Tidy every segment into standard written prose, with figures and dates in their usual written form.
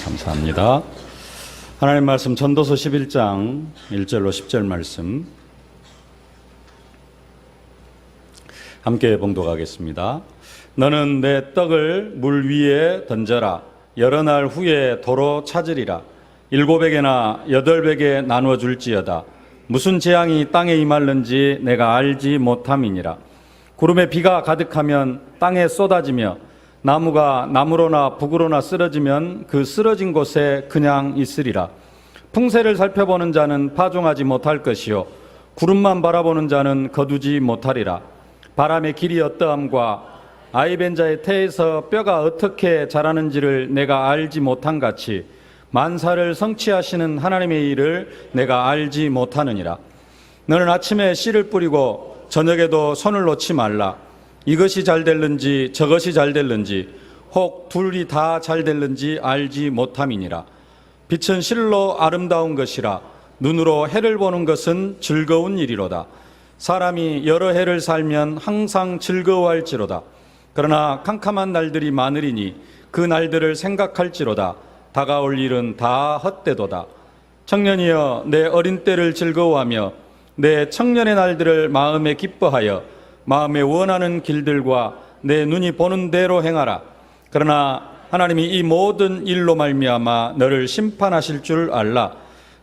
감사합니다. 하나님 말씀 전도서 11장 1절로 10절 말씀 함께 봉독하겠습니다. 너는 내 떡을 물 위에 던져라. 여러 날 후에 도로 찾으리라. 7에게나 8에게 나누어 줄지어다. 무슨 재앙이 땅에 임할는지 내가 알지 못함이니라. 구름에 비가 가득하면 땅에 쏟아지며 나무가 나무로나 북으로나 쓰러지면 그 쓰러진 곳에 그냥 있으리라. 풍세를 살펴보는 자는 파종하지 못할 것이요 구름만 바라보는 자는 거두지 못하리라. 바람의 길이 어떠함과 아이 벤 자의 태에서 뼈가 어떻게 자라는지를 내가 알지 못한 같이 만사를 성취하시는 하나님의 일을 내가 알지 못하느니라. 너는 아침에 씨를 뿌리고 저녁에도 손을 놓지 말라. 이것이 잘 될는지 저것이 잘 될는지 혹 둘이 다 잘 될는지 알지 못함이니라. 빛은 실로 아름다운 것이라. 눈으로 해를 보는 것은 즐거운 일이로다. 사람이 여러 해를 살면 항상 즐거워할지로다. 그러나 캄캄한 날들이 많으리니 그 날들을 생각할지로다. 다가올 일은 다 헛되도다. 청년이여 내 어린 때를 즐거워하며 내 청년의 날들을 마음에 기뻐하여 마음에 원하는 길들과 내 눈이 보는 대로 행하라. 그러나 하나님이 이 모든 일로 말미암아 너를 심판하실 줄 알라.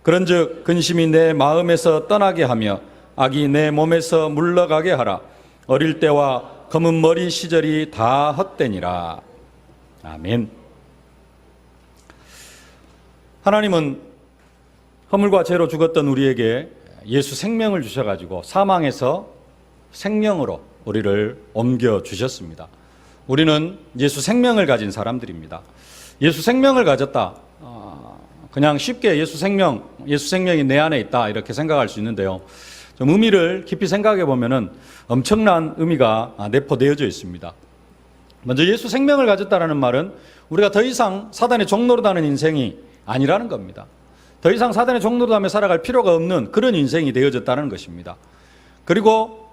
그런즉 근심이 내 마음에서 떠나게 하며 악이 내 몸에서 물러가게 하라. 어릴 때와 검은 머리 시절이 다 헛되니라. 아멘. 하나님은 허물과 죄로 죽었던 우리에게 예수 생명을 주셔가지고 사망에서 생명으로 우리를 옮겨주셨습니다. 우리는 예수 생명을 가진 사람들입니다. 예수 생명을 가졌다. 그냥 쉽게 예수 생명이 내 안에 있다 이렇게 생각할 수 있는데요. 좀 의미를 깊이 생각해 보면은 엄청난 의미가 내포되어져 있습니다. 먼저 예수 생명을 가졌다라는 말은 우리가 더 이상 사단의 종노릇하는 인생이 아니라는 겁니다. 더 이상 사단의 종노릇하며 살아갈 필요가 없는 그런 인생이 되어졌다는 것입니다. 그리고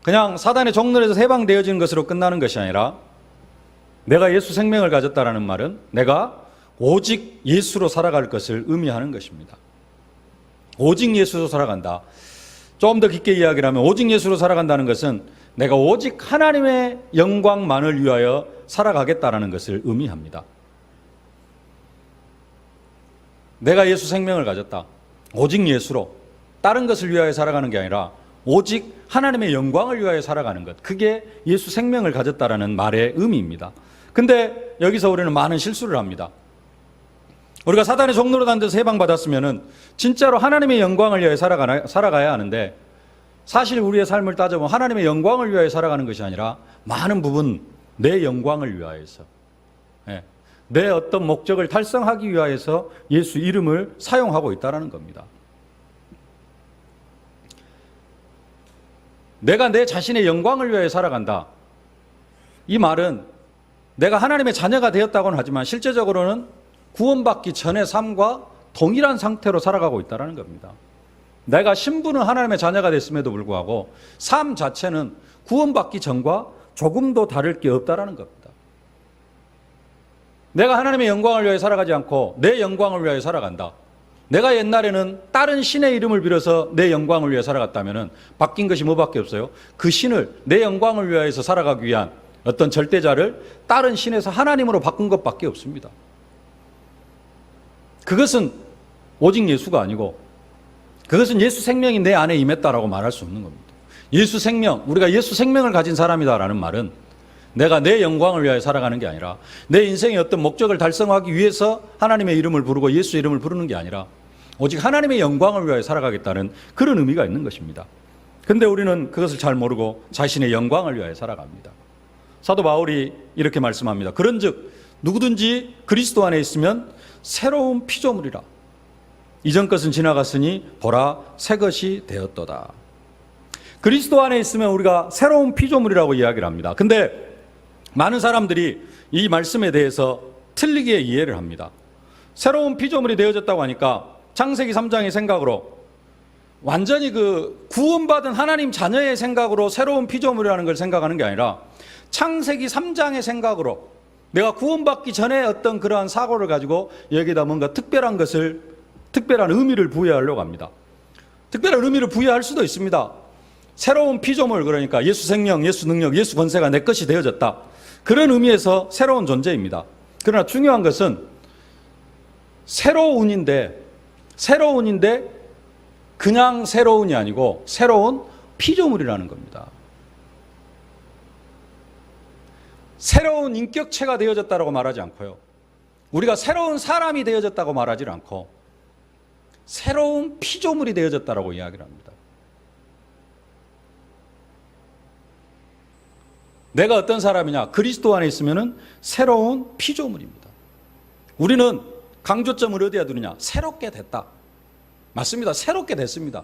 그냥 사단의 종노릇에서 해방되어지는 것으로 끝나는 것이 아니라 내가 예수 생명을 가졌다라는 말은 내가 오직 예수로 살아갈 것을 의미하는 것입니다. 오직 예수로 살아간다. 좀 더 깊게 이야기를 하면 오직 예수로 살아간다는 것은 내가 오직 하나님의 영광만을 위하여 살아가겠다라는 것을 의미합니다. 내가 예수 생명을 가졌다. 오직 예수로 다른 것을 위하여 살아가는 게 아니라 오직 하나님의 영광을 위하여 살아가는 것. 그게 예수 생명을 가졌다라는 말의 의미입니다. 근데 여기서 우리는 많은 실수를 합니다. 우리가 사단의 종노릇 한 데서 해방받았으면은 진짜로 하나님의 영광을 위하여 살아가야 하는데 사실 우리의 삶을 따져보면 하나님의 영광을 위하여 살아가는 것이 아니라 많은 부분 내 영광을 위하여서 내 어떤 목적을 달성하기 위하여서 예수 이름을 사용하고 있다는 겁니다. 내가 내 자신의 영광을 위하여 살아간다. 이 말은 내가 하나님의 자녀가 되었다고는 하지만 실제적으로는 구원받기 전의 삶과 동일한 상태로 살아가고 있다는 겁니다. 내가 신분은 하나님의 자녀가 됐음에도 불구하고 삶 자체는 구원받기 전과 조금도 다를 게 없다는 겁니다. 내가 하나님의 영광을 위하여 살아가지 않고 내 영광을 위하여 살아간다. 내가 옛날에는 다른 신의 이름을 빌어서 내 영광을 위하여 살아갔다면 바뀐 것이 뭐밖에 없어요? 그 신을 내 영광을 위하여서 살아가기 위한 어떤 절대자를 다른 신에서 하나님으로 바꾼 것밖에 없습니다. 그것은 오직 예수가 아니고 그것은 예수 생명이 내 안에 임했다라고 말할 수 없는 겁니다. 예수 생명, 우리가 예수 생명을 가진 사람이다라는 말은 내가 내 영광을 위하여 살아가는 게 아니라 내 인생의 어떤 목적을 달성하기 위해서 하나님의 이름을 부르고 예수 이름을 부르는 게 아니라 오직 하나님의 영광을 위하여 살아가겠다는 그런 의미가 있는 것입니다. 그런데 우리는 그것을 잘 모르고 자신의 영광을 위하여 살아갑니다. 사도 바울이 이렇게 말씀합니다. 그런즉 누구든지 그리스도 안에 있으면 새로운 피조물이라. 이전 것은 지나갔으니 보라 새 것이 되었도다. 그리스도 안에 있으면 우리가 새로운 피조물이라고 이야기를 합니다. 근데 많은 사람들이 이 말씀에 대해서 틀리게 이해를 합니다. 새로운 피조물이 되어졌다고 하니까 창세기 3장의 생각으로 완전히 그 구원받은 하나님 자녀의 생각으로 새로운 피조물이라는 걸 생각하는 게 아니라 창세기 3장의 생각으로 내가 구원받기 전에 어떤 그러한 사고를 가지고 여기다 뭔가 특별한 의미를 부여하려고 합니다. 특별한 의미를 부여할 수도 있습니다. 새로운 피조물, 그러니까 예수 생명, 예수 능력, 예수 권세가 내 것이 되어졌다. 그런 의미에서 새로운 존재입니다. 그러나 중요한 것은 새로운인데 그냥 새로운이 아니고 새로운 피조물이라는 겁니다. 새로운 인격체가 되어졌다고 말하지 않고요. 우리가 새로운 사람이 되어졌다고 말하지 않고 새로운 피조물이 되어졌다고 이야기를 합니다. 내가 어떤 사람이냐? 그리스도 안에 있으면 새로운 피조물입니다. 우리는 강조점을 어디에 두느냐? 새롭게 됐다. 맞습니다. 새롭게 됐습니다.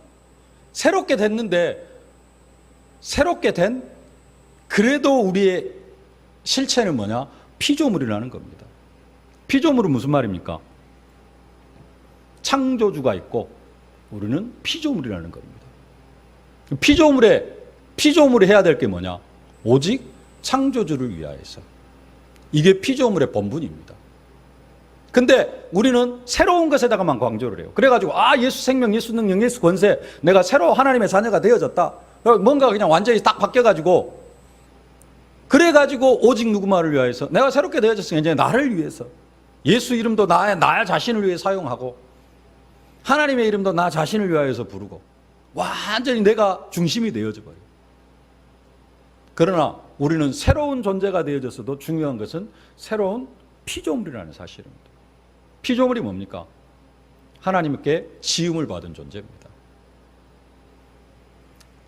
새롭게 됐는데 새롭게 된 그래도 우리의 실체는 뭐냐? 피조물이라는 겁니다. 피조물은 무슨 말입니까? 창조주가 있고 우리는 피조물이라는 겁니다. 피조물이 해야 될 게 뭐냐? 오직 창조주를 위하여서. 이게 피조물의 본분입니다. 근데 우리는 새로운 것에다가만 강조를 해요. 그래가지고 예수 생명, 예수 능력, 예수 권세, 내가 새로 하나님의 자녀가 되어졌다. 뭔가 그냥 완전히 딱 바뀌어가지고 그래가지고 오직 누구만을 위하여서 내가 새롭게 되어졌으니까 이제 나를 위해서 예수 이름도 나 자신을 위해 사용하고 하나님의 이름도 나 자신을 위하여서 부르고 완전히 내가 중심이 되어져 버려요. 그러나 우리는 새로운 존재가 되어졌어도 중요한 것은 새로운 피조물이라는 사실입니다. 피조물이 뭡니까? 하나님께 지음을 받은 존재입니다.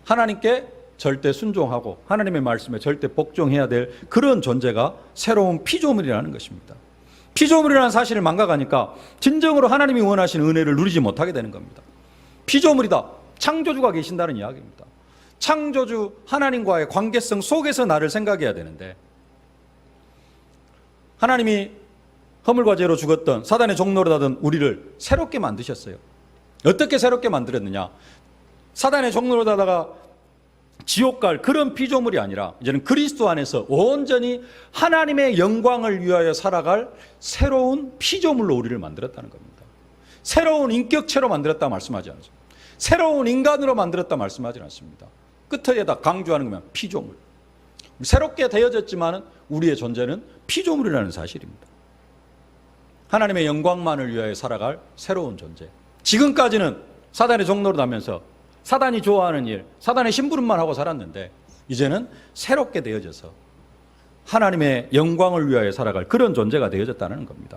하나님께 절대 순종하고 하나님의 말씀에 절대 복종해야 될 그런 존재가 새로운 피조물이라는 것입니다. 피조물이라는 사실을 망각하니까 진정으로 하나님이 원하시는 은혜를 누리지 못하게 되는 겁니다. 피조물이다. 창조주가 계신다는 이야기입니다. 창조주 하나님과의 관계성 속에서 나를 생각해야 되는데 하나님이 허물과 죄로 죽었던 사단의 종노릇 하던 우리를 새롭게 만드셨어요. 어떻게 새롭게 만들었느냐? 사단의 종노릇 하다가 지옥 갈 그런 피조물이 아니라 이제는 그리스도 안에서 온전히 하나님의 영광을 위하여 살아갈 새로운 피조물로 우리를 만들었다는 겁니다. 새로운 인격체로 만들었다 말씀하지 않습니다. 새로운 인간으로 만들었다 말씀하지 않습니다. 끝에다 강조하는 거면 피조물. 새롭게 되어졌지만 우리의 존재는 피조물이라는 사실입니다. 하나님의 영광만을 위하여 살아갈 새로운 존재. 지금까지는 사단의 종노릇 하면서 사단이 좋아하는 일, 사단의 심부름만 하고 살았는데 이제는 새롭게 되어져서 하나님의 영광을 위하여 살아갈 그런 존재가 되어졌다는 겁니다.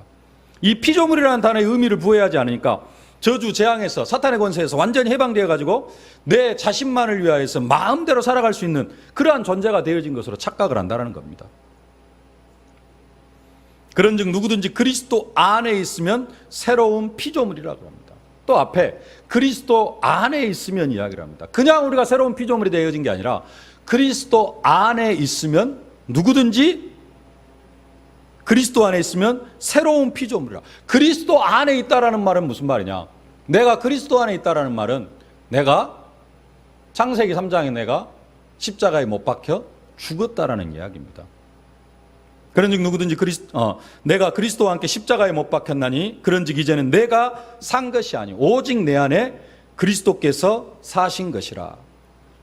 이 피조물이라는 단어의 의미를 부여하지 않으니까 저주, 재앙에서 사탄의 권세에서 완전히 해방되어 가지고 내 자신만을 위하여서 마음대로 살아갈 수 있는 그러한 존재가 되어진 것으로 착각을 한다는 겁니다. 그런즉 누구든지 그리스도 안에 있으면 새로운 피조물이라고 합니다. 또 앞에 그리스도 안에 있으면 이야기를 합니다. 그냥 우리가 새로운 피조물이 되어진 게 아니라 그리스도 안에 있으면 누구든지 그리스도 안에 있으면 새로운 피조물이라. 그리스도 안에 있다라는 말은 무슨 말이냐? 내가 그리스도 안에 있다라는 말은 내가 창세기 3장에 내가 십자가에 못 박혀 죽었다라는 이야기입니다. 그런즉 누구든지 내가 그리스도와 함께 십자가에 못 박혔나니 그런즉 이제는 내가 산 것이 아니오 오직 내 안에 그리스도께서 사신 것이라.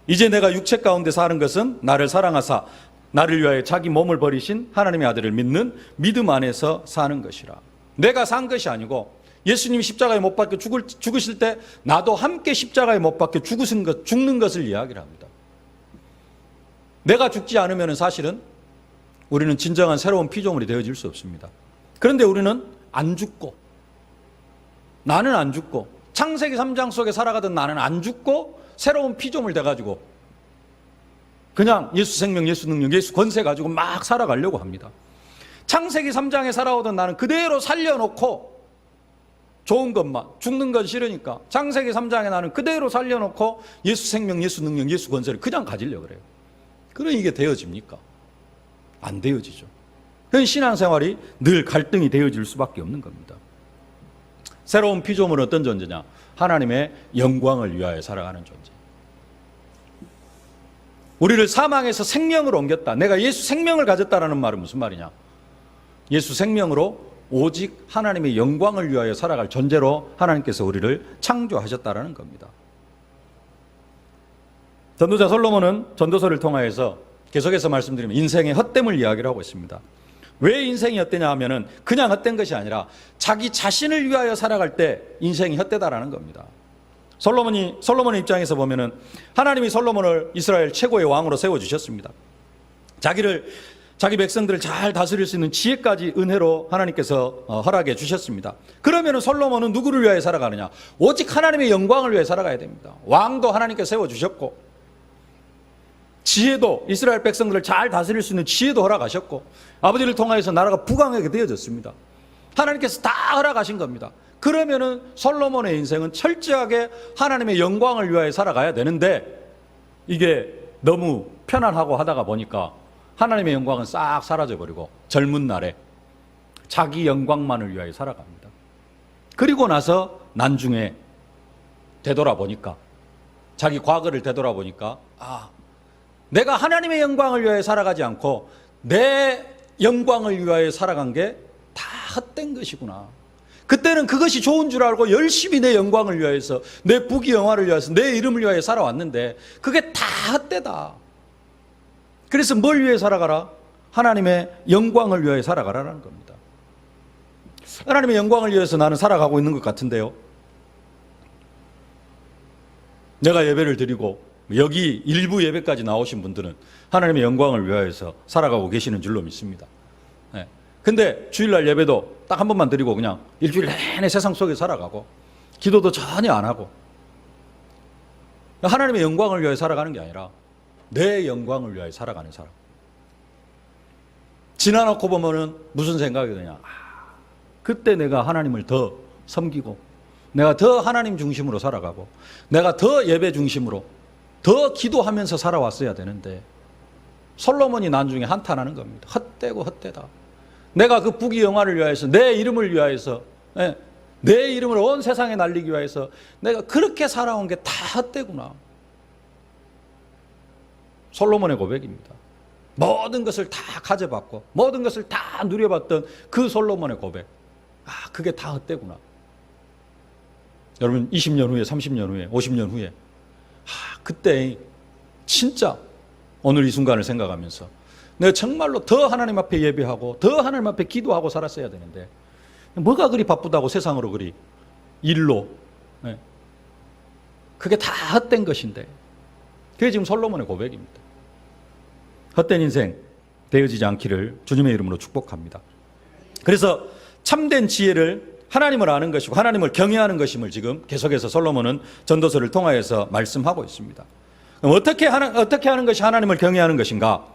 이제 내가 육체 가운데 사는 것은 나를 사랑하사 나를 위하여 자기 몸을 버리신 하나님의 아들을 믿는 믿음 안에서 사는 것이라. 내가 산 것이 아니고 예수님이 십자가에 못 박혀 죽으실 때 나도 함께 십자가에 못 박혀 죽는 것을 이야기를 합니다. 내가 죽지 않으면 사실은 우리는 진정한 새로운 피조물이 되어질 수 없습니다. 그런데 우리는 안 죽고, 나는 안 죽고, 창세기 3장 속에 살아가던 나는 안 죽고 새로운 피조물 돼가지고 그냥 예수 생명, 예수 능력, 예수 권세 가지고 막 살아가려고 합니다. 창세기 3장에 살아오던 나는 그대로 살려놓고 좋은 것만, 죽는 건 싫으니까 창세기 3장에 나는 그대로 살려놓고 예수 생명, 예수 능력, 예수 권세를 그냥 가지려고 그래요. 그럼 이게 되어집니까? 안 되어지죠. 그런 신앙생활이 늘 갈등이 되어질 수밖에 없는 겁니다. 새로운 피조물은 어떤 존재냐? 하나님의 영광을 위하여 살아가는 존재. 우리를 사망에서 생명으로 옮겼다. 내가 예수 생명을 가졌다라는 말은 무슨 말이냐? 예수 생명으로 오직 하나님의 영광을 위하여 살아갈 존재로 하나님께서 우리를 창조하셨다라는 겁니다. 전도자 솔로몬은 전도서를 통하여서 계속해서 말씀드리면 인생의 헛됨을 이야기를 하고 있습니다. 왜 인생이 헛되냐 하면은 그냥 헛된 것이 아니라 자기 자신을 위하여 살아갈 때 인생이 헛되다라는 겁니다. 솔로몬의 입장에서 보면은 하나님이 솔로몬을 이스라엘 최고의 왕으로 세워주셨습니다. 자기 백성들을 잘 다스릴 수 있는 지혜까지 은혜로 하나님께서 허락해 주셨습니다. 그러면은 솔로몬은 누구를 위하여 살아가느냐? 오직 하나님의 영광을 위해 살아가야 됩니다. 왕도 하나님께서 세워주셨고, 지혜도 이스라엘 백성들을 잘 다스릴 수 있는 지혜도 허락하셨고, 아버지를 통하여서 나라가 부강하게 되어졌습니다. 하나님께서 다 허락하신 겁니다. 그러면은 솔로몬의 인생은 철저하게 하나님의 영광을 위하여 살아가야 되는데, 이게 너무 편안하고 하다가 보니까 하나님의 영광은 싹 사라져버리고 젊은 날에 자기 영광만을 위하여 살아갑니다. 그리고 나서 나중에 되돌아보니까, 자기 과거를 되돌아보니까, 내가 하나님의 영광을 위하여 살아가지 않고 내 영광을 위하여 살아간 게 다 헛된 것이구나. 그때는 그것이 좋은 줄 알고 열심히 내 영광을 위하여서, 내 부귀 영화를 위하여서, 내 이름을 위하여 살아왔는데 그게 다 헛되다. 그래서 뭘 위해 살아가라? 하나님의 영광을 위하여 살아가라는 겁니다. 하나님의 영광을 위해서 나는 살아가고 있는 것 같은데요. 내가 예배를 드리고 여기 일부 예배까지 나오신 분들은 하나님의 영광을 위하여서 살아가고 계시는 줄로 믿습니다. 근데 주일날 예배도 딱 한 번만 드리고 그냥 일주일 내내 세상 속에 살아가고 기도도 전혀 안 하고 하나님의 영광을 위하여 살아가는 게 아니라 내 영광을 위하여 살아가는 사람. 지나놓고 보면은 무슨 생각이 드냐? 그때 내가 하나님을 더 섬기고, 내가 더 하나님 중심으로 살아가고, 내가 더 예배 중심으로 더 기도하면서 살아왔어야 되는데, 솔로몬이 나중에 한탄하는 겁니다. 헛되고 헛되다. 내가 그 부귀 영화를 위하여서, 내 이름을 위하여서, 내 이름을 온 세상에 날리기 위하여서 내가 그렇게 살아온 게 다 헛되구나. 솔로몬의 고백입니다. 모든 것을 다 가져봤고 모든 것을 다 누려봤던 그 솔로몬의 고백. 그게 다 헛되구나. 여러분 20년 후에, 30년 후에, 50년 후에 그때 진짜 오늘 이 순간을 생각하면서 내가 정말로 더 하나님 앞에 예배하고 더 하나님 앞에 기도하고 살았어야 되는데 뭐가 그리 바쁘다고 세상으로 그리 일로, 그게 다 헛된 것인데, 그게 지금 솔로몬의 고백입니다. 헛된 인생 되어지지 않기를 주님의 이름으로 축복합니다. 그래서 참된 지혜를 하나님을 아는 것이고 하나님을 경외하는 것임을 지금 계속해서 솔로몬은 전도서를 통하여서 말씀하고 있습니다. 그럼 어떻게 하는 것이 하나님을 경외하는 것인가?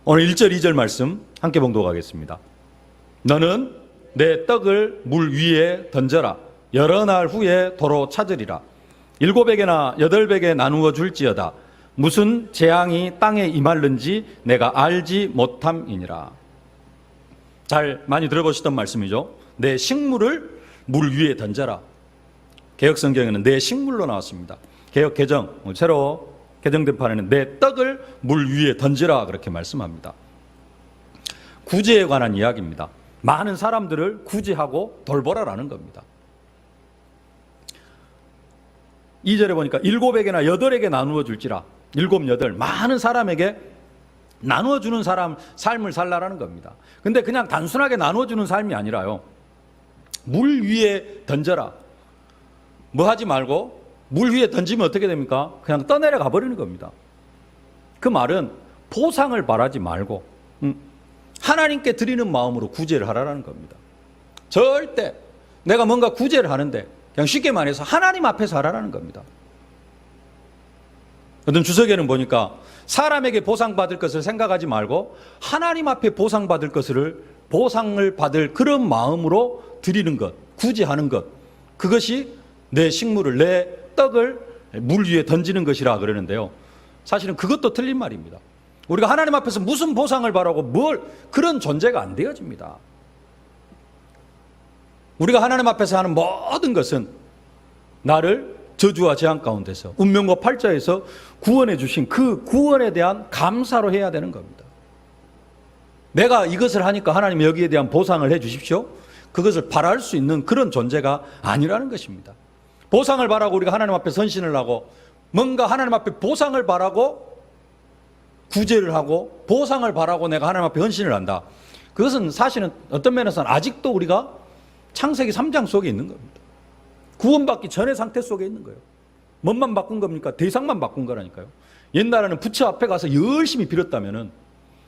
오늘 1절 2절 말씀 함께 봉독하겠습니다. 너는 내 떡을 물 위에 던져라. 여러 날 후에 도로 찾으리라. 7에게나 8에게 나누어 줄지어다. 무슨 재앙이 땅에 임할는지 내가 알지 못함이니라. 잘 많이 들어보시던 말씀이죠. 내 식물을 물 위에 던져라. 개혁성경에는 내 식물로 나왔습니다. 개혁 개정, 새로 개정된 판에는 내 떡을 물 위에 던지라 그렇게 말씀합니다. 구제에 관한 이야기입니다. 많은 사람들을 구제하고 돌보라라는 겁니다. 2절에 보니까 7에게나 8에게 나누어 줄지라. 7, 8 많은 사람에게 나누어주는 삶을 살라라는 겁니다. 근데 그냥 단순하게 나누어주는 삶이 아니라요, 물 위에 던져라. 뭐 하지 말고 물 위에 던지면 어떻게 됩니까? 그냥 떠내려가 버리는 겁니다. 그 말은 보상을 바라지 말고 하나님께 드리는 마음으로 구제를 하라는 겁니다. 절대 내가 뭔가 구제를 하는데 그냥 쉽게 말해서 하나님 앞에서 하라는 겁니다. 어떤 주석에는 보니까 사람에게 보상받을 것을 생각하지 말고 하나님 앞에 보상받을 보상을 받을 그런 마음으로 드리는 것, 구제하는 것, 그것이 내 식물을, 내 떡을 물 위에 던지는 것이라 그러는데요. 사실은 그것도 틀린 말입니다. 우리가 하나님 앞에서 무슨 보상을 바라고 그런 존재가 안 되어집니다. 우리가 하나님 앞에서 하는 모든 것은 나를 저주와 재앙 가운데서 운명과 팔자에서 구원해 주신 그 구원에 대한 감사로 해야 되는 겁니다. 내가 이것을 하니까 하나님 여기에 대한 보상을 해 주십시오. 그것을 바랄 수 있는 그런 존재가 아니라는 것입니다. 보상을 바라고 우리가 하나님 앞에 선신을 하고 뭔가 하나님 앞에 보상을 바라고 구제를 하고 보상을 바라고 내가 하나님 앞에 헌신을 한다. 그것은 사실은 어떤 면에서는 아직도 우리가 창세기 3장 속에 있는 겁니다. 구원받기 전의 상태 속에 있는 거예요. 뭔만 바꾼 겁니까? 대상만 바꾼 거라니까요. 옛날에는 부처 앞에 가서 열심히 빌었다면은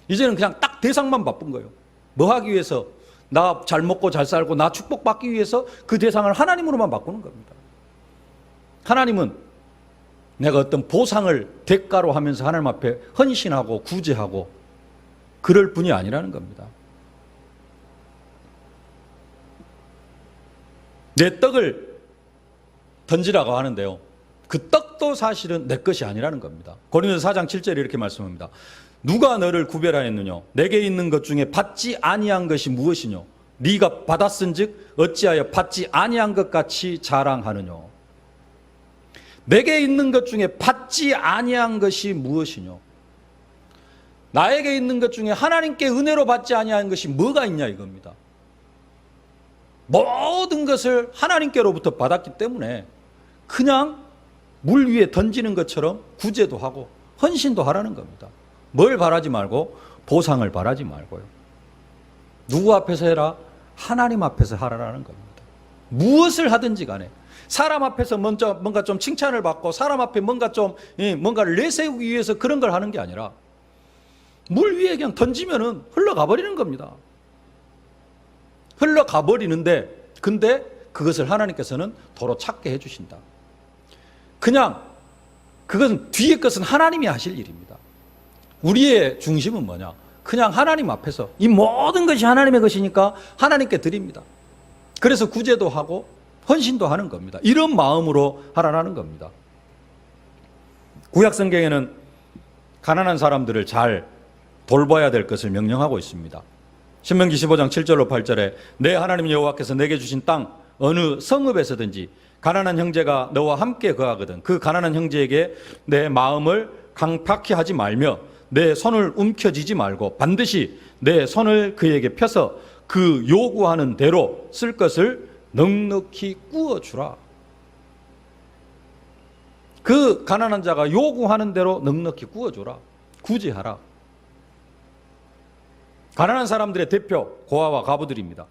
이제는 그냥 딱 대상만 바꾼 거예요. 뭐 하기 위해서? 나 잘 먹고 잘 살고 나 축복받기 위해서 그 대상을 하나님으로만 바꾸는 겁니다. 하나님은 내가 어떤 보상을 대가로 하면서 하나님 앞에 헌신하고 구제하고 그럴 뿐이 아니라는 겁니다. 내 떡을 던지라고 하는데요. 그 떡도 사실은 내 것이 아니라는 겁니다. 고린도서 4장 7절에 이렇게 말씀합니다. 누가 너를 구별하였느냐? 내게 있는 것 중에 받지 아니한 것이 무엇이뇨? 네가 받았은즉 어찌하여 받지 아니한 것 같이 자랑하느냐? 내게 있는 것 중에 받지 아니한 것이 무엇이뇨? 나에게 있는 것 중에 하나님께 은혜로 받지 아니한 것이 뭐가 있냐 이겁니다. 모든 것을 하나님께로부터 받았기 때문에 그냥 물 위에 던지는 것처럼 구제도 하고 헌신도 하라는 겁니다. 뭘 바라지 말고 보상을 바라지 말고요. 누구 앞에서 해라? 하나님 앞에서 하라는 겁니다. 무엇을 하든지 간에 사람 앞에서 먼저 뭔가 좀 칭찬을 받고 사람 앞에 뭔가를 내세우기 위해서 그런 걸 하는 게 아니라 물 위에 그냥 던지면은 흘러가 버리는 겁니다. 흘러가 버리는데 근데 그것을 하나님께서는 도로 찾게 해주신다. 그냥 그것은 뒤에 것은 하나님이 하실 일입니다. 우리의 중심은 뭐냐? 그냥 하나님 앞에서 이 모든 것이 하나님의 것이니까 하나님께 드립니다. 그래서 구제도 하고 헌신도 하는 겁니다. 이런 마음으로 하라는 겁니다. 구약 성경에는 가난한 사람들을 잘 돌봐야 될 것을 명령하고 있습니다. 신명기 15장 7절로 8절에 내 하나님 여호와께서 내게 주신 땅 어느 성읍에서든지 가난한 형제가 너와 함께 거하거든 그 가난한 형제에게 내 마음을 강팍히 하지 말며 내 손을 움켜쥐지 말고 반드시 내 손을 그에게 펴서 그 요구하는 대로 쓸 것을 넉넉히 꾸어주라. 그 가난한 자가 요구하는 대로 넉넉히 꾸어주라. 구제하라. 가난한 사람들의 대표 고아와 과부들입니다.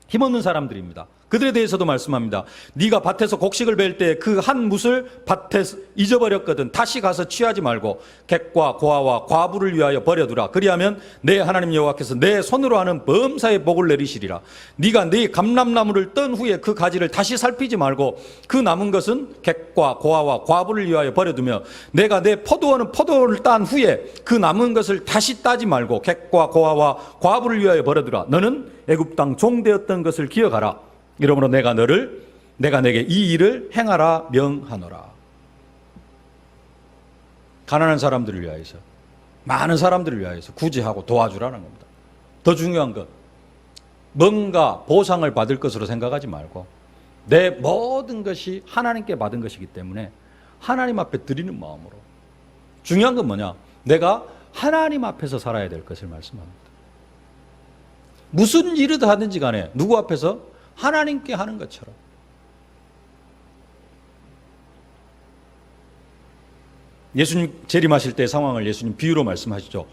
힘없는 사람들입니다. 그들에 대해서도 말씀합니다. 네가 밭에서 곡식을 벨 때 그 한 뭇을 밭에 잊어버렸거든 다시 가서 취하지 말고 객과 고아와 과부를 위하여 버려두라. 그리하면 내 하나님 여호와께서 내 손으로 하는 범사의 복을 내리시리라. 네가 네 감람나무를 떤 후에 그 가지를 다시 살피지 말고 그 남은 것은 객과 고아와 과부를 위하여 버려두며 내가 내 포도원은 포도를 딴 후에 그 남은 것을 다시 따지 말고 객과 고아와 과부를 위하여 버려두라. 너는 애굽 땅 종되었던 것을 기억하라. 이러므로 내가 내게 이 일을 행하라 명하노라. 가난한 사람들을 위하여서 많은 사람들을 위하여서 구제하고 도와주라는 겁니다. 더 중요한 것 뭔가 보상을 받을 것으로 생각하지 말고 내 모든 것이 하나님께 받은 것이기 때문에 하나님 앞에 드리는 마음으로 중요한 건 뭐냐? 내가 하나님 앞에서 살아야 될 것을 말씀합니다. 무슨 일을 하든지 간에 누구 앞에서? 하나님께 하는 것처럼. 예수님 재림하실 때의 상황을 예수님 비유로 말씀하시죠.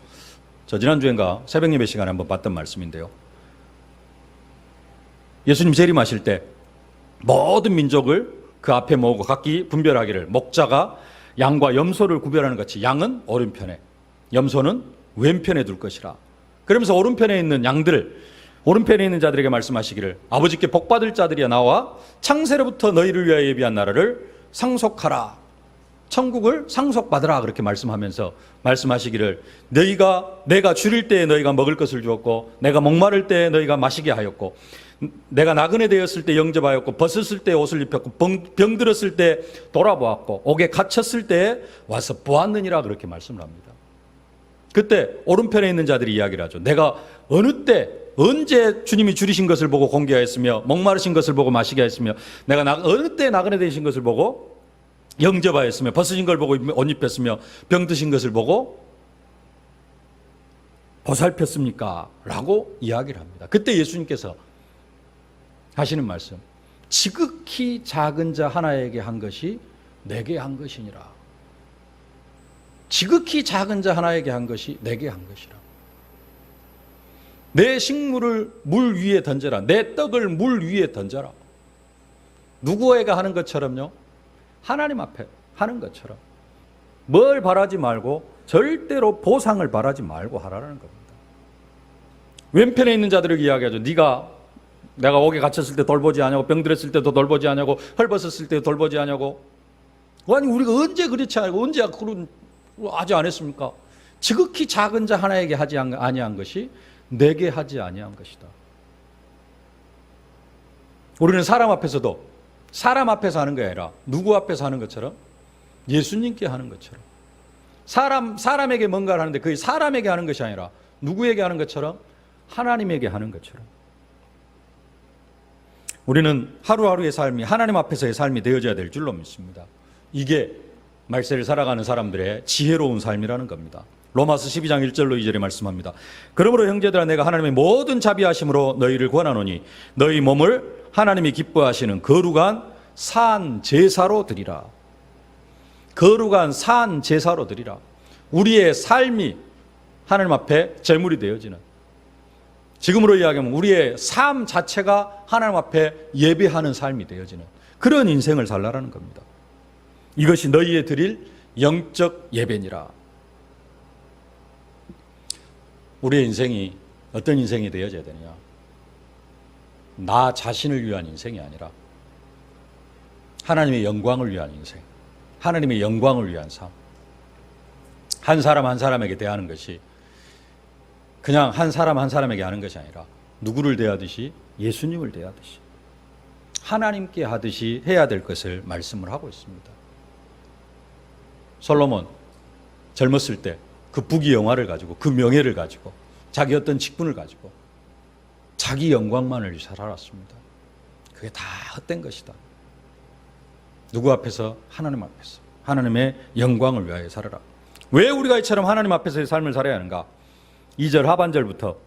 저 지난주엔가 새벽 예배 시간에 한번 봤던 말씀인데요. 예수님 재림하실 때 모든 민족을 그 앞에 모으고 각기 분별하기를 목자가 양과 염소를 구별하는 것 같이 양은 오른편에 염소는 왼편에 둘 것이라. 그러면서 오른편에 있는 양들을 오른편에 있는 자들에게 말씀하시기를 아버지께 복받을 자들이야 나와 창세로부터 너희를 위하여 예비한 나라를 상속하라. 천국을 상속받으라 그렇게 말씀하면서 말씀하시기를 내가 줄일 때에 너희가 먹을 것을 주었고 내가 목마를 때에 너희가 마시게 하였고 내가 나그네 되었을 때 영접하였고 벗었을 때 옷을 입혔고 병들었을 때 돌아보았고 옥에 갇혔을 때에 와서 보았느니라 그렇게 말씀을 합니다. 그때 오른편에 있는 자들이 이야기를 하죠. 내가 어느 때 언제 주님이 줄이신 것을 보고 공개하였으며 목마르신 것을 보고 마시게 하였으며 내가 어느 때 나그네 되신 것을 보고 영접하였으며 벗으신 걸 보고 옷 입혔으며 병드신 것을 보고 보살폈습니까? 라고 이야기를 합니다. 그때 예수님께서 하시는 말씀, 지극히 작은 자 하나에게 한 것이 내게 한 것이니라. 지극히 작은 자 하나에게 한 것이 내게 한 것이라. 내 식물을 물 위에 던져라. 내 떡을 물 위에 던져라. 누구에게 하는 것처럼요? 하나님 앞에 하는 것처럼. 뭘 바라지 말고 절대로 보상을 바라지 말고 하라는 겁니다. 왼편에 있는 자들에게 이야기하죠. 내가 옥에 갇혔을 때 돌보지 않냐고, 병들었을 때도 돌보지 않냐고, 헐벗었을 때도 돌보지 않냐고. 아니 우리가 언제 그렇지 않고 언제 그런 하지 않았습니까? 지극히 작은 자 하나에게 하지 아니한 것이 내게 하지 아니한 것이다. 우리는 사람 앞에서도 사람 앞에서 하는 게 아니라 누구 앞에서 하는 것처럼 예수님께 하는 것처럼 사람에게 뭔가를 하는데 그게 사람에게 하는 것이 아니라 누구에게 하는 것처럼 하나님에게 하는 것처럼 우리는 하루하루의 삶이 하나님 앞에서의 삶이 되어져야 될 줄로 믿습니다. 이게 말세를 살아가는 사람들의 지혜로운 삶이라는 겁니다. 로마서 12장 1절로 2절에 말씀합니다. 그러므로 형제들아 내가 하나님의 모든 자비하심으로 너희를 권하노니 너희 몸을 하나님이 기뻐하시는 거룩한 산 제사로 드리라. 거룩한 산 제사로 드리라. 우리의 삶이 하나님 앞에 제물이 되어지는, 지금으로 이야기하면 우리의 삶 자체가 하나님 앞에 예배하는 삶이 되어지는 그런 인생을 살라라는 겁니다. 이것이 너희에 드릴 영적 예배니라. 우리의 인생이 어떤 인생이 되어져야 되느냐? 나 자신을 위한 인생이 아니라 하나님의 영광을 위한 인생, 하나님의 영광을 위한 삶. 한 사람 한 사람에게 대하는 것이 그냥 한 사람 한 사람에게 하는 것이 아니라 누구를 대하듯이 예수님을 대하듯이 하나님께 하듯이 해야 될 것을 말씀을 하고 있습니다. 솔로몬 젊었을 때 그 부귀영화를 가지고 그 명예를 가지고 자기 어떤 직분을 가지고 자기 영광만을 위해 살아왔습니다. 그게 다 헛된 것이다. 누구 앞에서? 하나님 앞에서. 하나님의 영광을 위하여 살아라. 왜 우리가 이처럼 하나님 앞에서의 삶을 살아야 하는가? 2절 하반절부터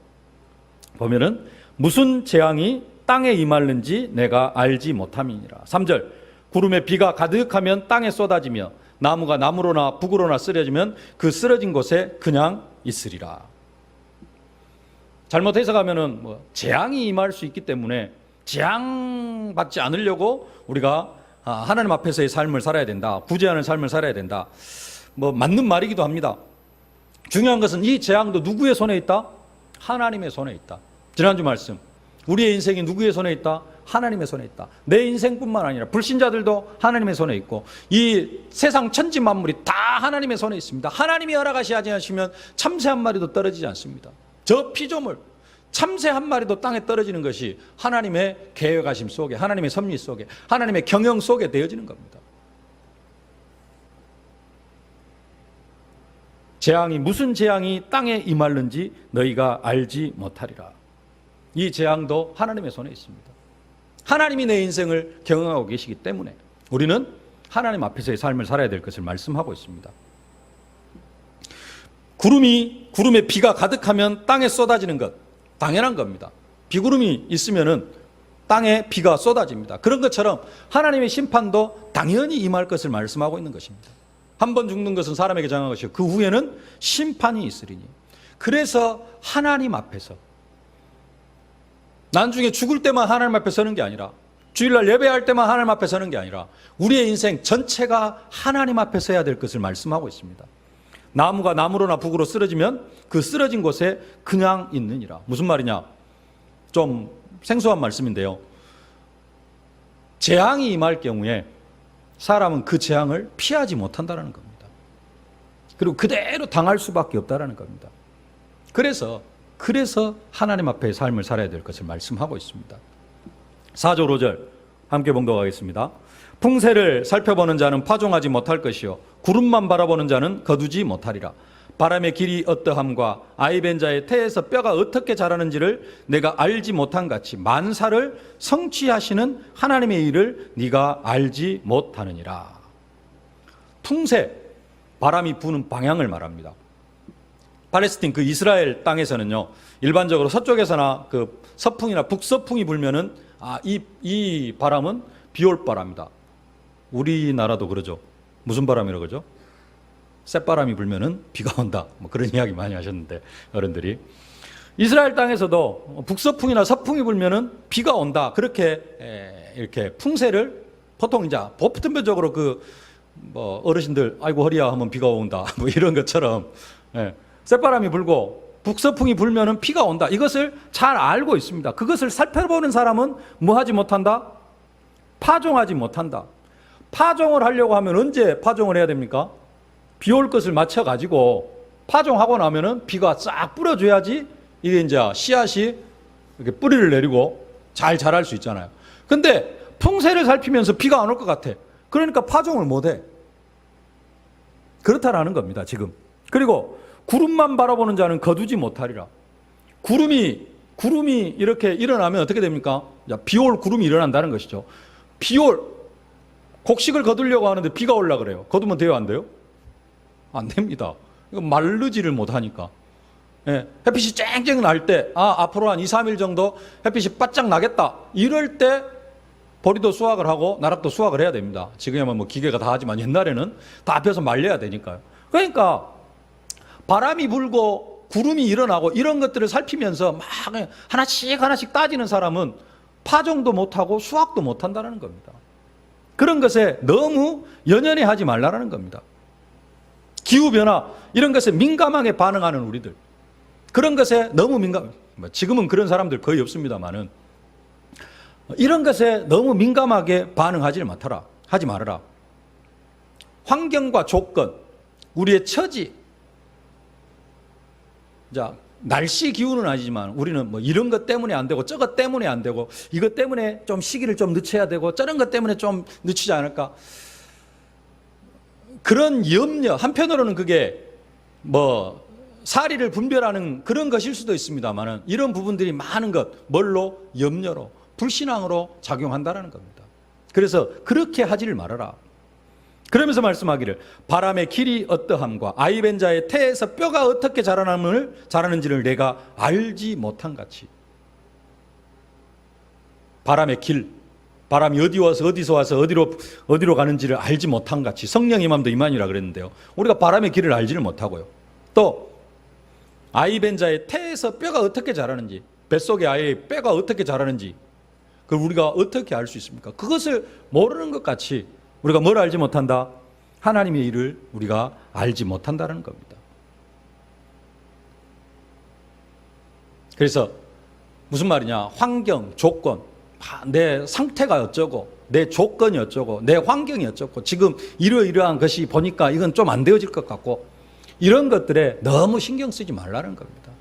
보면은 무슨 재앙이 땅에 임하는지 내가 알지 못함이니라. 3절 구름에 비가 가득하면 땅에 쏟아지며 나무가 나무로나 북으로나 쓰러지면 그 쓰러진 곳에 그냥 있으리라. 잘못 해석하면은 재앙이 임할 수 있기 때문에 재앙 받지 않으려고 우리가 하나님 앞에서의 삶을 살아야 된다. 구제하는 삶을 살아야 된다. 맞는 말이기도 합니다. 중요한 것은 이 재앙도 누구의 손에 있다? 하나님의 손에 있다. 지난주 말씀, 우리의 인생이 누구의 손에 있다? 하나님의 손에 있다. 내 인생뿐만 아니라 불신자들도 하나님의 손에 있고 이 세상 천지 만물이 다 하나님의 손에 있습니다. 하나님이 허락하시지 않으시면 참새 한 마리도 떨어지지 않습니다. 저 피조물 참새 한 마리도 땅에 떨어지는 것이 하나님의 계획하심 속에, 하나님의 섭리 속에, 하나님의 경영 속에 되어지는 겁니다. 재앙이 무슨 재앙이 땅에 임하는지 너희가 알지 못하리라. 이 재앙도 하나님의 손에 있습니다. 하나님이 내 인생을 경영하고 계시기 때문에 우리는 하나님 앞에서의 삶을 살아야 될 것을 말씀하고 있습니다. 구름에 비가 가득하면 땅에 쏟아지는 것 당연한 겁니다. 비구름이 있으면은 땅에 비가 쏟아집니다. 그런 것처럼 하나님의 심판도 당연히 임할 것을 말씀하고 있는 것입니다. 한 번 죽는 것은 사람에게 정한 것이고 그 후에는 심판이 있으리니. 그래서 하나님 앞에서 나중에 죽을 때만 하나님 앞에 서는 게 아니라 주일날 예배할 때만 하나님 앞에 서는 게 아니라 우리의 인생 전체가 하나님 앞에 서야 될 것을 말씀하고 있습니다. 나무가 나무로나 북으로 쓰러지면 그 쓰러진 곳에 그냥 있느니라. 무슨 말이냐? 좀 생소한 말씀인데요. 재앙이 임할 경우에 사람은 그 재앙을 피하지 못한다는 겁니다. 그리고 그대로 당할 수밖에 없다는 겁니다. 그래서 하나님 앞에 삶을 살아야 될 것을 말씀하고 있습니다. 4절 5절 함께 봉독하겠습니다. 풍세를 살펴보는 자는 파종하지 못할 것이요 구름만 바라보는 자는 거두지 못하리라. 바람의 길이 어떠함과 아이벤 자의 태에서 뼈가 어떻게 자라는지를 내가 알지 못한 같이 만사를 성취하시는 하나님의 일을 네가 알지 못하느니라. 풍세, 바람이 부는 방향을 말합니다. 팔레스틴 그 이스라엘 땅에서는요, 일반적으로 서쪽에서나 그 서풍이나 북서풍이 불면은 이 바람은 비올 바람이다. 우리나라도 그러죠. 무슨 바람이라고 그러죠? 쇳바람이 불면은 비가 온다. 뭐 그런 이야기 많이 하셨는데, 어른들이. 이스라엘 땅에서도 북서풍이나 서풍이 불면은 비가 온다. 그렇게 이렇게 풍세를 보통 이제 보편적으로 뭐 어르신들 아이고 허리야 하면 비가 온다. 뭐 이런 것처럼 쇳바람이 불고 북서풍이 불면은 비가 온다. 이것을 잘 알고 있습니다. 그것을 살펴보는 사람은 뭐 하지 못한다? 파종하지 못한다. 파종을 하려고 하면 언제 파종을 해야 됩니까? 비 올 것을 맞춰가지고 파종하고 나면은 비가 싹 뿌려줘야지 이게 이제 씨앗이 이렇게 뿌리를 내리고 잘 자랄 수 있잖아요. 근데 풍세를 살피면서 비가 안 올 것 같아. 그러니까 파종을 못 해. 그렇다라는 겁니다, 지금. 그리고 구름만 바라보는 자는 거두지 못하리라. 구름이 이렇게 일어나면 어떻게 됩니까? 비올 구름이 일어난다는 것이죠. 곡식을 거두려고 하는데 비가 올라 그래요. 거두면 돼요, 안 돼요? 안 됩니다. 이거 마르지를 못하니까. 햇빛이 쨍쨍 날 때, 앞으로 한 2, 3일 정도 햇빛이 바짝 나겠다. 이럴 때 보리도 수확을 하고 나락도 수확을 해야 됩니다. 지금은 뭐 기계가 다 하지만 옛날에는 다 앞에서 말려야 되니까요. 그러니까 바람이 불고 구름이 일어나고 이런 것들을 살피면서 막 하나씩 따지는 사람은 파종도 못하고 수확도 못한다는 겁니다. 그런 것에 너무 연연해 하지 말라는 겁니다. 기후변화 이런 것에 민감하게 반응하는 우리들, 그런 것에 너무 지금은 그런 사람들 거의 없습니다만은 이런 것에 너무 민감하게 반응하지 말아라. 환경과 조건, 우리의 처지, 날씨 기후는 아니지만 우리는 뭐 이런 것 때문에 안 되고 저것 때문에 안 되고 이것 때문에 좀 시기를 좀 늦춰야 되고 저런 것 때문에 좀 늦추지 않을까, 그런 염려, 한편으로는 그게 뭐 사리를 분별하는 그런 것일 수도 있습니다만은 이런 부분들이 많은 것, 뭘로? 염려로, 불신앙으로 작용한다는 겁니다. 그래서 그렇게 하지를 말아라. 그러면서 말씀하기를 바람의 길이 어떠함과 아이벤자의 태에서 뼈가 어떻게 자라는지를 내가 알지 못한 같이. 바람의 길, 바람이 어디서 와서 어디로 가는지를 알지 못한 같이. 성령 임함도 이만이라 그랬는데요, 우리가 바람의 길을 알지를 못하고요. 또 아이벤자의 태에서 뼈가 어떻게 자라는지, 뱃속의 아이의 뼈가 어떻게 자라는지 그걸 우리가 어떻게 알 수 있습니까? 그것을 모르는 것 같이 우리가 뭘 알지 못한다? 하나님의 일을 우리가 알지 못한다는 겁니다. 그래서 무슨 말이냐? 환경, 조건, 내 상태가 어쩌고 내 조건이 어쩌고 내 환경이 어쩌고 지금 이러이러한 것이 보니까 이건 좀 안 되어질 것 같고, 이런 것들에 너무 신경 쓰지 말라는 겁니다.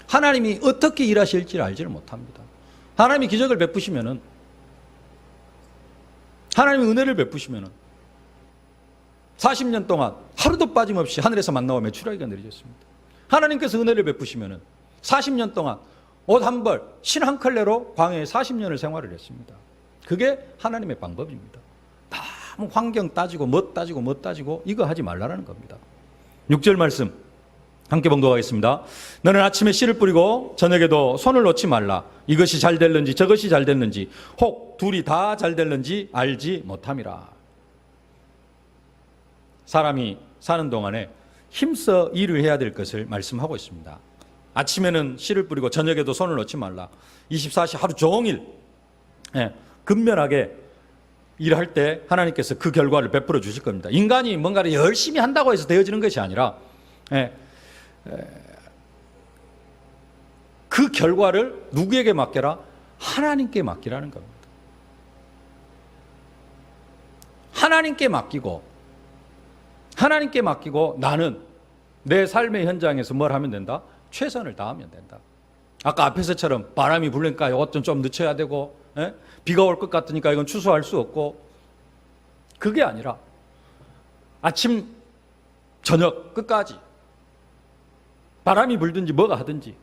하나님이 어떻게 일하실지를 알지를 못합니다. 하나님이 기적을 베푸시면은, 하나님이 은혜를 베푸시면은 40년 동안 하루도 빠짐없이 하늘에서 만나와 메추라기가 내려졌습니다. 하나님께서 은혜를 베푸시면은 40년 동안 옷 한 벌, 신 한 컬레로 광야에 40년을 생활을 했습니다. 그게 하나님의 방법입니다. 너무 환경 따지고 뭐 따지고 이거 하지 말라는 겁니다. 6절 말씀 함께 봉독하겠습니다. 너는 아침에 씨를 뿌리고 저녁에도 손을 놓지 말라. 이것이 잘 될는지 저것이 잘 됐는지 혹 둘이 다 잘 될는지 알지 못함이라. 사람이 사는 동안에 힘써 일을 해야 될 것을 말씀하고 있습니다. 아침에는 씨를 뿌리고 저녁에도 손을 놓지 말라. 24시 하루 종일 근면하게 일할 때 하나님께서 그 결과를 베풀어 주실 겁니다. 인간이 뭔가를 열심히 한다고 해서 되어지는 것이 아니라 그 결과를 누구에게 맡겨라? 하나님께 맡기라는 겁니다. 하나님께 맡기고 나는 내 삶의 현장에서 뭘 하면 된다? 최선을 다하면 된다. 아까 앞에서처럼 바람이 불니까 이것 좀 늦춰야 되고 비가 올 것 같으니까 이건 취소할 수 없고, 그게 아니라 아침 저녁 끝까지 바람이 불든지 뭐가 하든지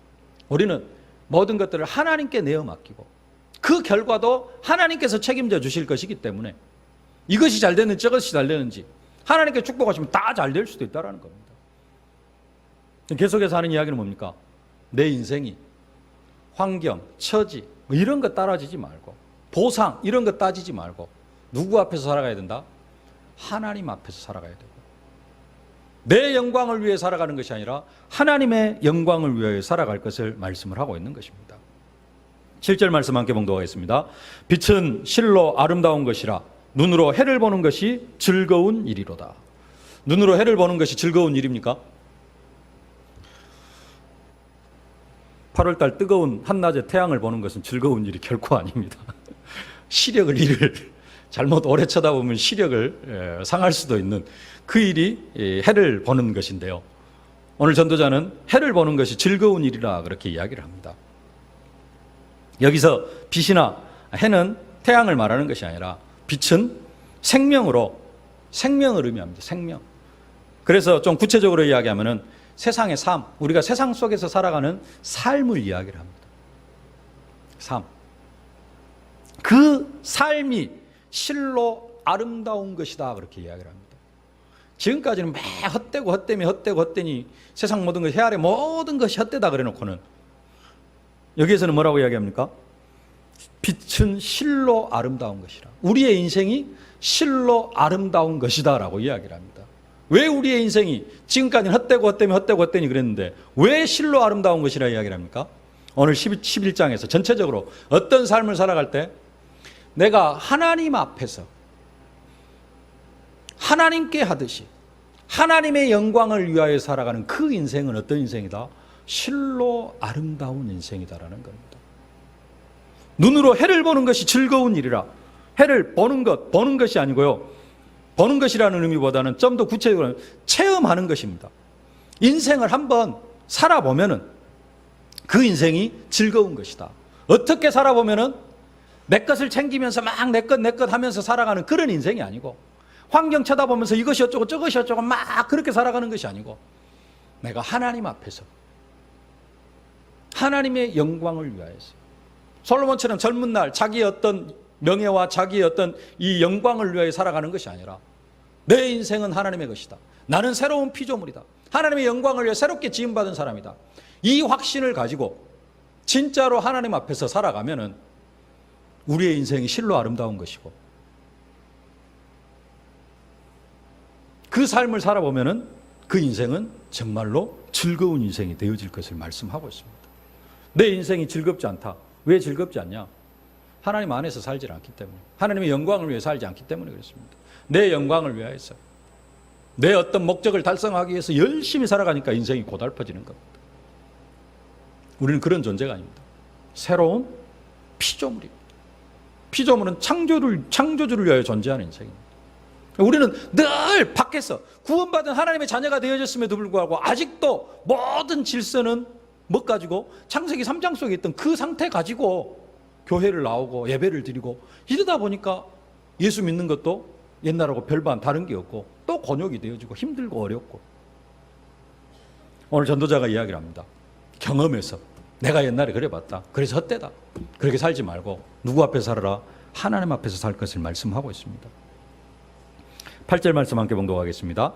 우리는 모든 것들을 하나님께 내어 맡기고 그 결과도 하나님께서 책임져 주실 것이기 때문에 이것이 잘 되는지 저것이 잘 되는지 하나님께 축복하시면 다 잘 될 수도 있다는 겁니다. 계속해서 하는 이야기는 뭡니까? 내 인생이 환경, 처지 뭐 이런 거 따라지지 말고, 보상 이런 거 따지지 말고 누구 앞에서 살아가야 된다? 하나님 앞에서 살아가야 되고, 내 영광을 위해 살아가는 것이 아니라 하나님의 영광을 위하여 살아갈 것을 말씀을 하고 있는 것입니다. 7절 말씀 함께 봉독하겠습니다. 빛은 실로 아름다운 것이라 눈으로 해를 보는 것이 즐거운 일이로다. 눈으로 해를 보는 것이 즐거운 일입니까? 8월달 뜨거운 한낮에 태양을 보는 것은 즐거운 일이 결코 아닙니다. 시력을 이를 잘못 오래 쳐다보면 시력을 상할 수도 있는 그 일이 해를 보는 것인데요. 오늘 전도자는 해를 보는 것이 즐거운 일이라 그렇게 이야기를 합니다. 여기서 빛이나 해는 태양을 말하는 것이 아니라 빛은 생명을 의미합니다. 생명. 그래서 좀 구체적으로 이야기하면은 세상의 삶, 우리가 세상 속에서 살아가는 삶을 이야기를 합니다. 삶. 그 삶이 실로 아름다운 것이다 그렇게 이야기를 합니다. 지금까지는 매 헛되고 헛되니 세상 모든 것이, 해 아래 모든 것이 헛되다 그래 놓고는 여기에서는 뭐라고 이야기합니까? 빛은 실로 아름다운 것이라. 우리의 인생이 실로 아름다운 것이다 라고 이야기를 합니다. 왜 우리의 인생이 지금까지는 헛되니 그랬는데 왜 실로 아름다운 것이라 이야기를 합니까? 오늘 11장에서 전체적으로 어떤 삶을 살아갈 때 내가 하나님 앞에서 하나님께 하듯이 하나님의 영광을 위하여 살아가는 그 인생은 어떤 인생이다? 실로 아름다운 인생이다라는 겁니다. 눈으로 해를 보는 것이 즐거운 일이라. 해를 보는 것이 아니고요. 보는 것이라는 의미보다는 좀 더 구체적으로 체험하는 것입니다. 인생을 한번 살아보면은 그 인생이 즐거운 것이다. 어떻게 살아보면은 내 것을 챙기면서 막 내 것 하면서 살아가는 그런 인생이 아니고, 환경 쳐다보면서 이것이 어쩌고 저것이 어쩌고 막 그렇게 살아가는 것이 아니고, 내가 하나님 앞에서 하나님의 영광을 위하여서 솔로몬처럼 젊은 날 자기의 어떤 명예와 자기의 어떤 이 영광을 위하여 살아가는 것이 아니라 내 인생은 하나님의 것이다. 나는 새로운 피조물이다. 하나님의 영광을 위해 새롭게 지음받은 사람이다. 이 확신을 가지고 진짜로 하나님 앞에서 살아가면은 우리의 인생이 실로 아름다운 것이고, 그 삶을 살아보면은 그 인생은 정말로 즐거운 인생이 되어질 것을 말씀하고 있습니다. 내 인생이 즐겁지 않다. 왜 즐겁지 않냐? 하나님 안에서 살지 않기 때문에, 하나님의 영광을 위해 살지 않기 때문에 그렇습니다. 내 영광을 위하여서, 내 어떤 목적을 달성하기 위해서 열심히 살아가니까 인생이 고달퍼지는 겁니다. 우리는 그런 존재가 아닙니다. 새로운 피조물입니다. 피조물은 창조주를 위하여 존재하는 인생입니다. 우리는 늘 밖에서 구원받은 하나님의 자녀가 되어졌음에도 불구하고 아직도 모든 질서는 뭐 가지고 창세기 3장 속에 있던 그 상태 가지고 교회를 나오고 예배를 드리고 이러다 보니까 예수 믿는 것도 옛날하고 별반 다른 게 없고 또 곤욕이 되어지고 힘들고 어렵고. 오늘 전도자가 이야기를 합니다. 경험해서 내가 옛날에 그래봤다. 그래서 헛되다. 그렇게 살지 말고 누구 앞에서 살아라? 하나님 앞에서 살 것을 말씀하고 있습니다. 8절 말씀 함께 봉독하겠습니다.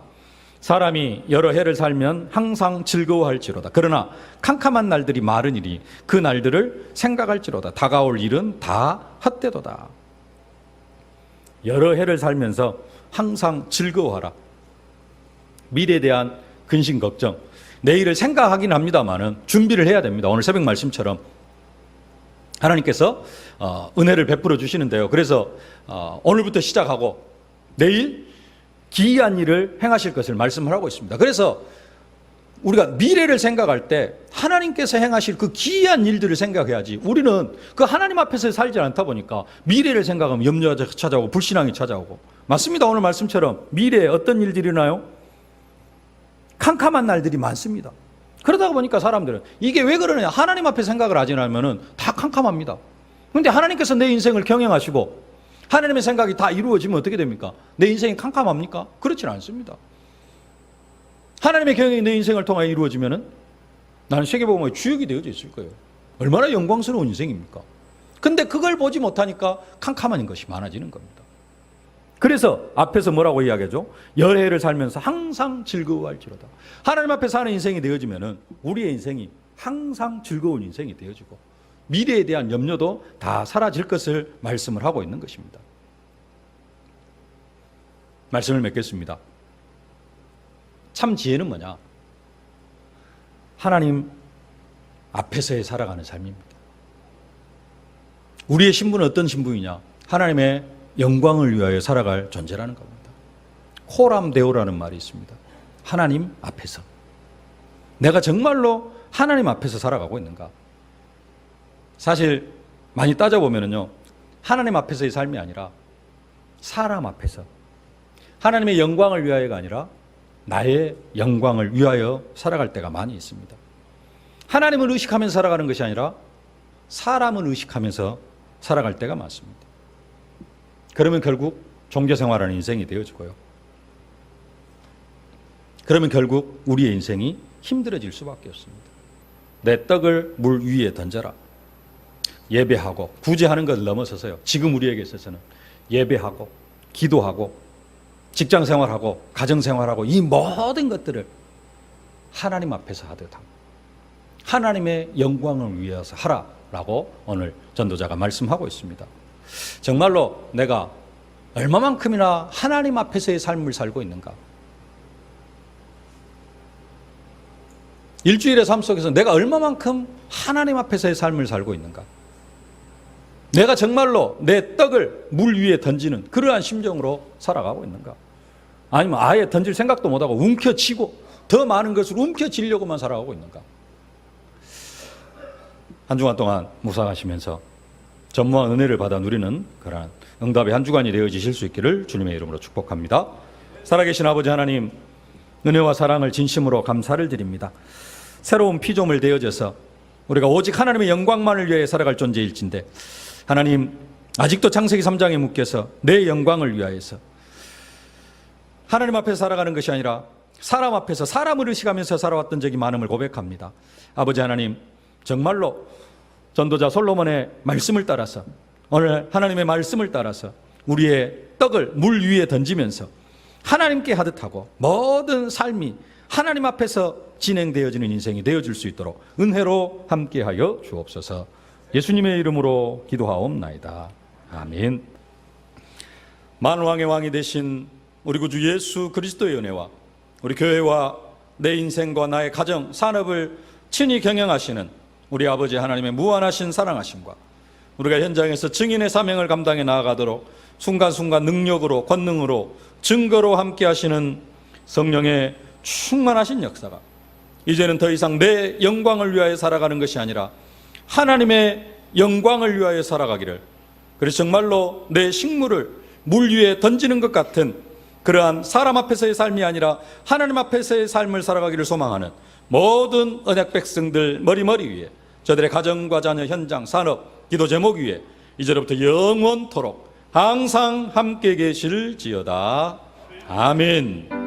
사람이 여러 해를 살면 항상 즐거워할지로다. 그러나 캄캄한 날들이 많으니 그 날들을 생각할지로다. 다가올 일은 다 헛되도다. 여러 해를 살면서 항상 즐거워하라. 미래에 대한 근심 걱정, 내일을 생각하긴 합니다만은 준비를 해야 됩니다. 오늘 새벽 말씀처럼 하나님께서 은혜를 베풀어 주시는데요. 그래서 오늘부터 시작하고 내일 기이한 일을 행하실 것을 말씀을 하고 있습니다. 그래서 우리가 미래를 생각할 때 하나님께서 행하실 그 기이한 일들을 생각해야지, 우리는 그 하나님 앞에서 살지 않다 보니까 미래를 생각하면 염려가 찾아오고 불신앙이 찾아오고. 맞습니다. 오늘 말씀처럼 미래에 어떤 일들이 일어나요? 캄캄한 날들이 많습니다. 그러다 보니까 사람들은 이게 왜 그러느냐, 하나님 앞에 생각을 하지 않으면 다 캄캄합니다. 그런데 하나님께서 내 인생을 경영하시고 하나님의 생각이 다 이루어지면 어떻게 됩니까? 내 인생이 캄캄합니까? 그렇지는 않습니다. 하나님의 경영이 내 인생을 통하여 이루어지면 나는 세계복음의 주역이 되어져 있을 거예요. 얼마나 영광스러운 인생입니까? 근데 그걸 보지 못하니까 캄캄한 것이 많아지는 겁니다. 그래서 앞에서 뭐라고 이야기하죠? 열해를 살면서 항상 즐거워할지로다. 하나님 앞에 사는 인생이 되어지면은 우리의 인생이 항상 즐거운 인생이 되어지고 미래에 대한 염려도 다 사라질 것을 말씀을 하고 있는 것입니다. 말씀을 맺겠습니다. 참 지혜는 뭐냐? 하나님 앞에서의 살아가는 삶입니다. 우리의 신분은 어떤 신분이냐? 하나님의 영광을 위하여 살아갈 존재라는 겁니다. 코람데오라는 말이 있습니다. 하나님 앞에서. 내가 정말로 하나님 앞에서 살아가고 있는가? 사실 많이 따져보면요, 하나님 앞에서의 삶이 아니라 사람 앞에서 하나님의 영광을 위하여가 아니라 나의 영광을 위하여 살아갈 때가 많이 있습니다. 하나님을 의식하면서 살아가는 것이 아니라 사람을 의식하면서 살아갈 때가 많습니다. 그러면 결국 종교생활하는 인생이 되어지고요. 그러면 결국 우리의 인생이 힘들어질 수밖에 없습니다. 내 떡을 물 위에 던져라. 예배하고 구제하는 것을 넘어서서요, 지금 우리에게 있어서는 예배하고 기도하고 직장생활하고 가정생활하고 이 모든 것들을 하나님 앞에서 하듯 하고 하나님의 영광을 위해서 하라라고 오늘 전도자가 말씀하고 있습니다. 정말로 내가 얼마만큼이나 하나님 앞에서의 삶을 살고 있는가? 일주일의 삶 속에서 내가 얼마만큼 하나님 앞에서의 삶을 살고 있는가? 내가 정말로 내 떡을 물 위에 던지는 그러한 심정으로 살아가고 있는가? 아니면 아예 던질 생각도 못하고 움켜쥐고 더 많은 것을 움켜쥐려고만 살아가고 있는가? 한 주간 동안 묵상하시면서 전무한 은혜를 받아 누리는 그러한 응답의 한 주간이 되어지실 수 있기를 주님의 이름으로 축복합니다. 살아계신 아버지 하나님, 은혜와 사랑을 진심으로 감사를 드립니다. 새로운 피조물 되어져서 우리가 오직 하나님의 영광만을 위해 살아갈 존재일진데 하나님, 아직도 창세기 3장에 묶여서 내 영광을 위하여서 하나님 앞에서 살아가는 것이 아니라 사람 앞에서 사람을 의식하면서 살아왔던 적이 많음을 고백합니다. 아버지 하나님, 정말로 전도자 솔로몬의 말씀을 따라서 오늘 하나님의 말씀을 따라서 우리의 떡을 물 위에 던지면서 하나님께 하듯 하고 모든 삶이 하나님 앞에서 진행되어지는 인생이 되어질 수 있도록 은혜로 함께하여 주옵소서. 예수님의 이름으로 기도하옵나이다. 아멘. 만왕의 왕이 되신 우리 구주 예수 그리스도의 은혜와 우리 교회와 내 인생과 나의 가정, 산업을 친히 경영하시는 우리 아버지 하나님의 무한하신 사랑하심과 우리가 현장에서 증인의 사명을 감당해 나아가도록 순간순간 능력으로, 권능으로, 증거로 함께 하시는 성령의 충만하신 역사가 이제는 더 이상 내 영광을 위하여 살아가는 것이 아니라 하나님의 영광을 위하여 살아가기를, 그래서 정말로 내 식물을 물 위에 던지는 것 같은 그러한 사람 앞에서의 삶이 아니라 하나님 앞에서의 삶을 살아가기를 소망하는 모든 언약 백성들 머리 위에, 저들의 가정과 자녀, 현장, 산업, 기도 제목 위에 이제로부터 영원토록 항상 함께 계실지어다. 아멘.